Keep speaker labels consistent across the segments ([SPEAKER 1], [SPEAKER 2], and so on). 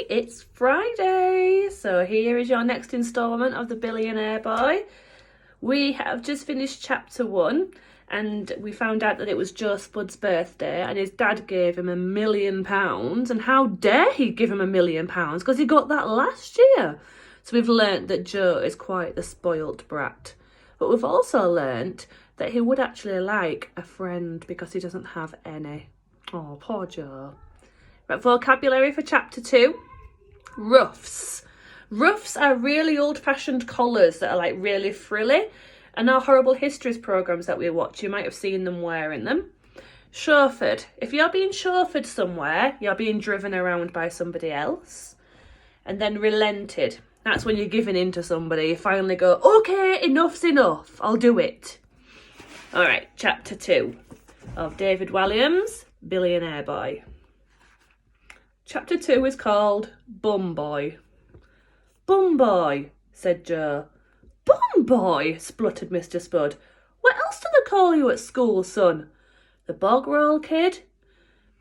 [SPEAKER 1] it's Friday. So here is your next instalment of the Billionaire Boy. We have just finished chapter 1 and we found out that it was Joe Spud's birthday and his dad gave him £1 million. And how dare he give him £1 million because he got that last year. So we've learnt that Joe is quite the spoilt brat. But we've also learnt that he would actually like a friend because he doesn't have any. Oh, poor Joe. Right, vocabulary for chapter 2. Ruffs. Ruffs are really old-fashioned collars that are like really frilly. And our Horrible Histories programmes that we watch, you might have seen them wearing them. Chauffeured. If you're being chauffeured somewhere, you're being driven around by somebody else. And then relented. That's when you're giving in to somebody. You finally go, okay, enough's enough. I'll do it. All right, chapter 2 of David Walliams, Billionaire Boy. Chapter 2 is called Bum Boy. Bum Boy, said Joe. Bum Boy, spluttered Mr. Spud. What else do they call you at school, son? The bog roll kid?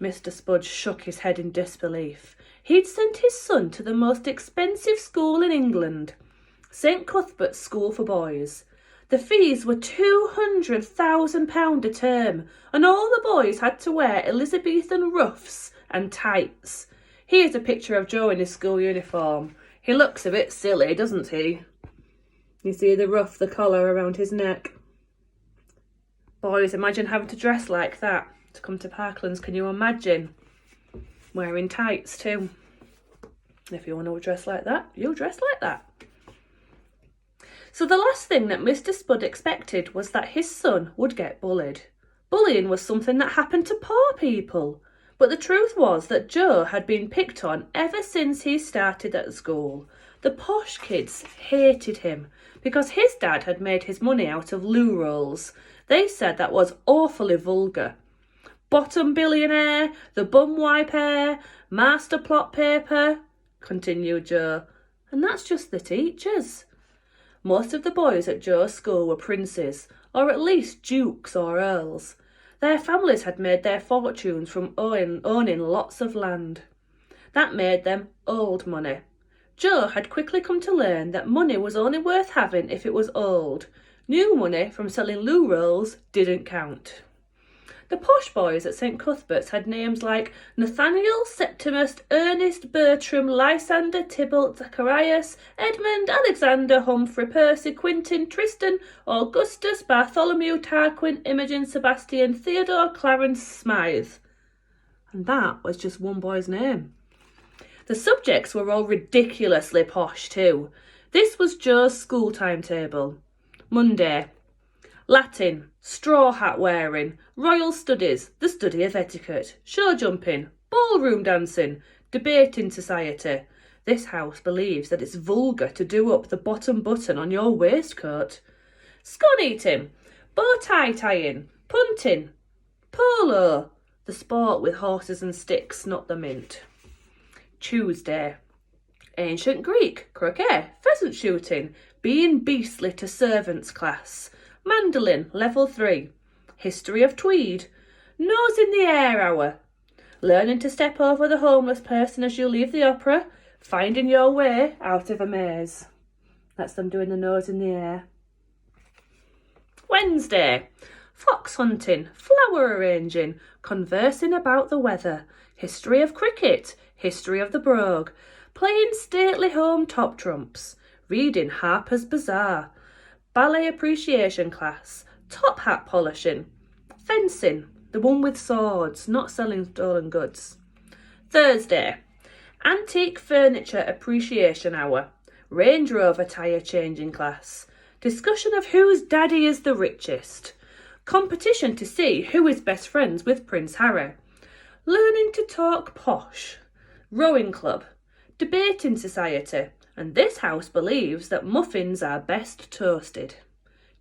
[SPEAKER 1] Mr. Spud shook his head in disbelief. He'd sent his son to the most expensive school in England, St. Cuthbert's School for Boys. The fees were £200,000 a term, and all the boys had to wear Elizabethan ruffs and tights. Here's a picture of Joe in his school uniform. He looks a bit silly, doesn't he? You see the ruff, the collar around his neck. Boys, imagine having to dress like that to come to Parklands. Can you imagine? Wearing tights too. If you want to dress like that, you'll dress like that. So the last thing that Mr. Spud expected was that his son would get bullied. Bullying was something that happened to poor people. But the truth was that Joe had been picked on ever since he started at school. The posh kids hated him because his dad had made his money out of loo rolls. They said that was awfully vulgar. Bottom billionaire, the bum wiper, master plot paper, continued Joe. And that's just the teachers. Most of the boys at Joe's school were princes, or at least dukes or earls. Their families had made their fortunes from owning lots of land. That made them old money. Joe had quickly come to learn that money was only worth having if it was old. New money from selling loo rolls didn't count. The posh boys at St. Cuthbert's had names like Nathaniel, Septimus, Ernest, Bertram, Lysander, Tybalt, Zacharias, Edmund, Alexander, Humphrey, Percy, Quintin, Tristan, Augustus, Bartholomew, Tarquin, Imogen, Sebastian, Theodore, Clarence, Smythe. And that was just one boy's name. The subjects were all ridiculously posh too. This was Joe's school timetable. Monday. Latin, straw hat wearing, royal studies, the study of etiquette, show jumping, ballroom dancing, debating society. This house believes that it's vulgar to do up the bottom button on your waistcoat. Scone eating, bow tie tying, punting, polo, the sport with horses and sticks, not the mint. Tuesday. Ancient Greek, croquet, pheasant shooting, being beastly to servants class. Mandolin, level 3. History of tweed. Nose in the air hour. Learning to step over the homeless person as you leave the opera. Finding your way out of a maze. That's them doing the nose in the air. Wednesday. Fox hunting, flower arranging, conversing about the weather. History of cricket. History of the brogue. Playing stately home top trumps. Reading Harper's Bazaar. Ballet appreciation class, top hat polishing, fencing, the one with swords, not selling stolen goods. Thursday, antique furniture appreciation hour, Range Rover tyre changing class, discussion of whose daddy is the richest, competition to see who is best friends with Prince Harry, learning to talk posh, rowing club, debating society, and this house believes that muffins are best toasted.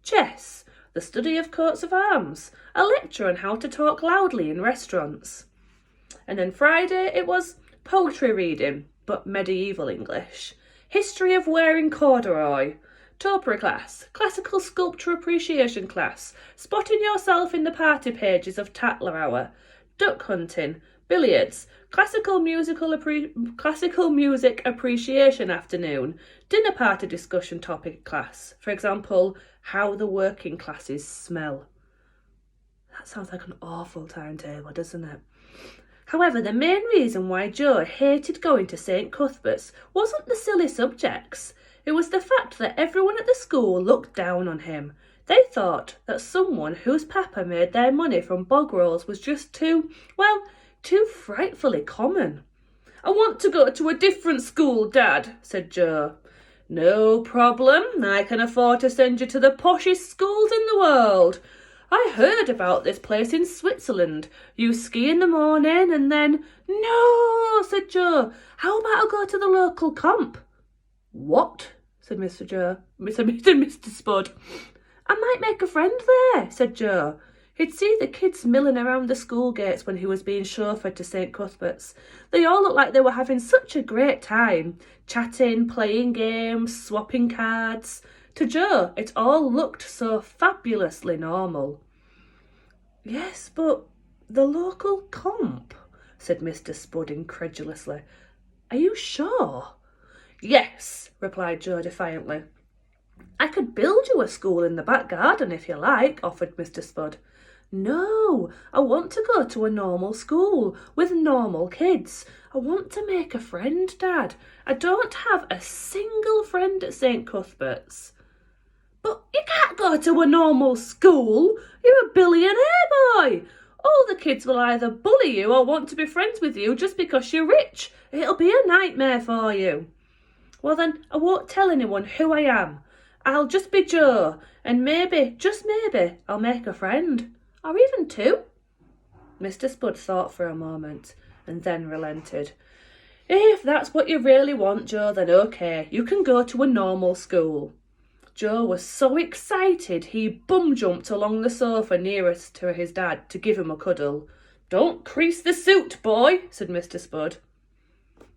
[SPEAKER 1] Chess, the study of coats of arms, a lecture on how to talk loudly in restaurants. And then Friday it was poetry reading, but medieval English. History of wearing corduroy. Topiary class, classical sculpture appreciation class, spotting yourself in the party pages of Tatler Hour. Duck hunting, billiards, classical music appreciation afternoon, dinner party discussion topic class. For example, how the working classes smell. That sounds like an awful timetable, doesn't it? However, the main reason why Joe hated going to St. Cuthbert's wasn't the silly subjects. It was the fact that everyone at the school looked down on him. They thought that someone whose papa made their money from bog rolls was just too frightfully common. "I want to go to a different school, Dad," said Joe. "No problem. I can afford to send you to the poshest schools in the world. I heard about this place in Switzerland. You ski in the morning and then—" "No," said Joe. "How about I go to the local comp?" "What?" said Mr. Spud. "I might make a friend there," said Joe. He'd see the kids milling around the school gates when he was being chauffeured to St. Cuthbert's. They all looked like they were having such a great time, chatting, playing games, swapping cards. To Joe, it all looked so fabulously normal. "Yes, but the local comp," said Mr. Spud incredulously. "Are you sure?" "Yes," replied Joe defiantly. "I could build you a school in the back garden if you like," offered Mr. Spud. "No, I want to go to a normal school with normal kids. I want to make a friend, Dad. I don't have a single friend at St. Cuthbert's." "But you can't go to a normal school. You're a billionaire boy. All the kids will either bully you or want to be friends with you just because you're rich. It'll be a nightmare for you." "Well then, I won't tell anyone who I am. I'll just be Joe, and maybe, just maybe, I'll make a friend. Or even two." Mr. Spud thought for a moment and then relented. "If that's what you really want, Joe, then okay, you can go to a normal school." Joe was so excited he bum-jumped along the sofa nearest to his dad to give him a cuddle. "Don't crease the suit, boy," said Mr. Spud.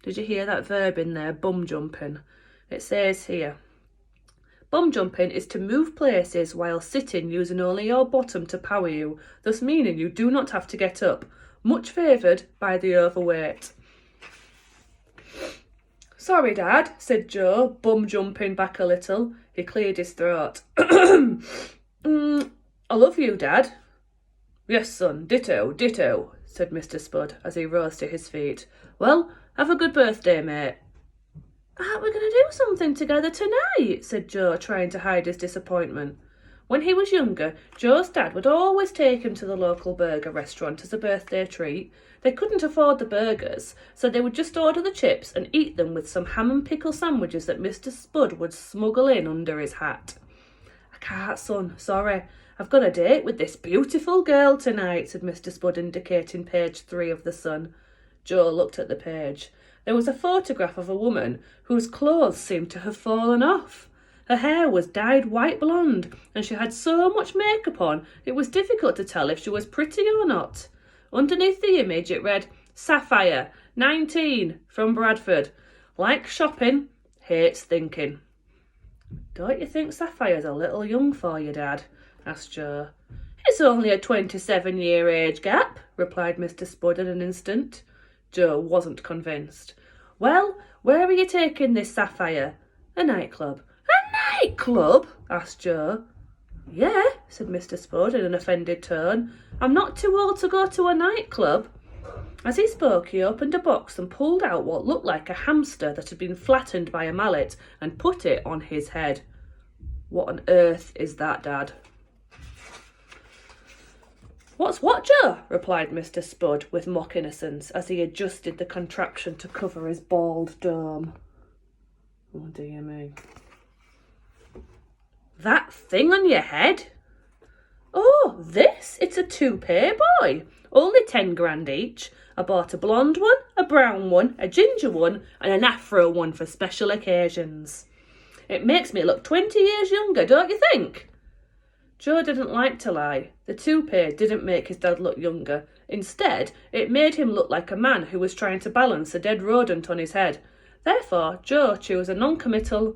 [SPEAKER 1] Did you hear that verb in there, bum-jumping? It says here, bum-jumping is to move places while sitting using only your bottom to power you, thus meaning you do not have to get up. Much favoured by the overweight. "Sorry, Dad," said Joe, bum-jumping back a little. He cleared his throat. "I love you, Dad." "Yes, son, ditto, ditto," said Mr. Spud as he rose to his feet. "Well, have a good birthday, mate." "Aren't we going to do something together tonight?" said Joe, trying to hide his disappointment. When he was younger, Joe's dad would always take him to the local burger restaurant as a birthday treat. They couldn't afford the burgers, so they would just order the chips and eat them with some ham and pickle sandwiches that Mr. Spud would smuggle in under his hat. "I can't, son, sorry. I've got a date with this beautiful girl tonight," said Mr. Spud, indicating page 3 of the Sun. Joe looked at the page. There was a photograph of a woman whose clothes seemed to have fallen off. Her hair was dyed white blonde, and she had so much makeup on it was difficult to tell if she was pretty or not. Underneath the image it read, "Sapphire, 19, from Bradford. Likes shopping, hates thinking." "Don't you think Sapphire's a little young for you, Dad?" asked Joe. "It's only a 27-year age gap," replied Mr. Spud in an instant. Joe wasn't convinced. "Well, where are you taking this Sapphire?" "A nightclub." "A nightclub?" asked Joe. "Yeah," said Mr. Spud in an offended tone. "I'm not too old to go to a nightclub." As he spoke, he opened a box and pulled out what looked like a hamster that had been flattened by a mallet and put it on his head. "What on earth is that, Dad?" "What's what, Joe?" replied Mr. Spud with mock innocence as he adjusted the contraption to cover his bald dome. "Oh dear me." "That thing on your head?" "Oh, this? It's a toupee, boy. Only 10 grand each. I bought a blonde one, a brown one, a ginger one, and an afro one for special occasions. It makes me look 20 years younger, don't you think?" Joe didn't like to lie. The toupee didn't make his dad look younger. Instead, it made him look like a man who was trying to balance a dead rodent on his head. Therefore, Joe chose a non-committal,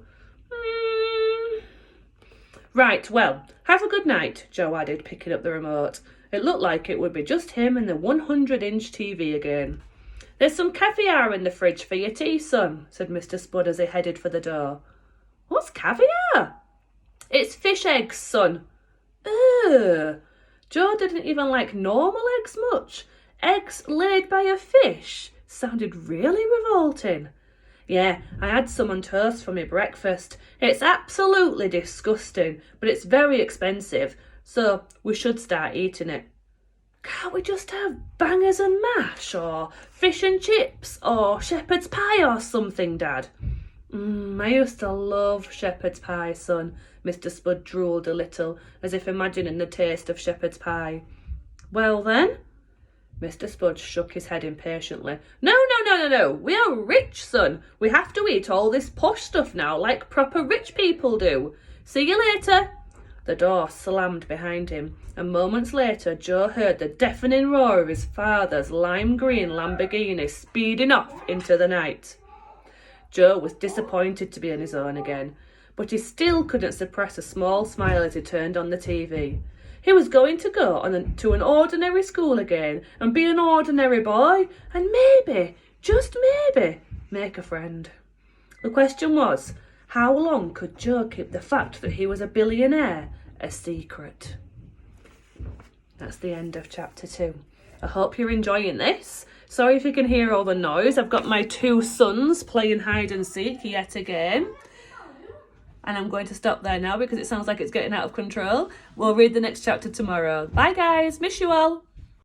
[SPEAKER 1] "Right, well, have a good night," Joe added, picking up the remote. It looked like it would be just him and the 100-inch TV again. There's some caviar in the fridge for your tea, son, said Mr. Spud as he headed for the door. What's caviar? It's fish eggs, son. Ugh. Joe didn't even like normal eggs much. Eggs laid by a fish sounded really revolting. Yeah, I had some on toast for my breakfast. It's absolutely disgusting, but it's very expensive, so we should start eating it. Can't we just have bangers and mash, or fish and chips, or shepherd's pie or something, Dad? I used to love shepherd's pie, son. Mr. Spud drooled a little, as if imagining the taste of shepherd's pie. Well then? Mr. Spud shook his head impatiently. No. We are rich, son. We have to eat all this posh stuff now, like proper rich people do. See you later. The door slammed behind him, and moments later Joe heard the deafening roar of his father's lime green Lamborghini speeding off into the night. Joe was disappointed to be on his own again, but he still couldn't suppress a small smile as he turned on the TV. He was going to go to an ordinary school again and be an ordinary boy, and maybe, just maybe, make a friend. The question was, how long could Joe keep the fact that he was a billionaire a secret? That's the end of chapter 2. I hope you're enjoying this. Sorry if you can hear all the noise. I've got my 2 sons playing hide and seek yet again. And I'm going to stop there now because it sounds like it's getting out of control. We'll read the next chapter tomorrow. Bye guys, miss you all.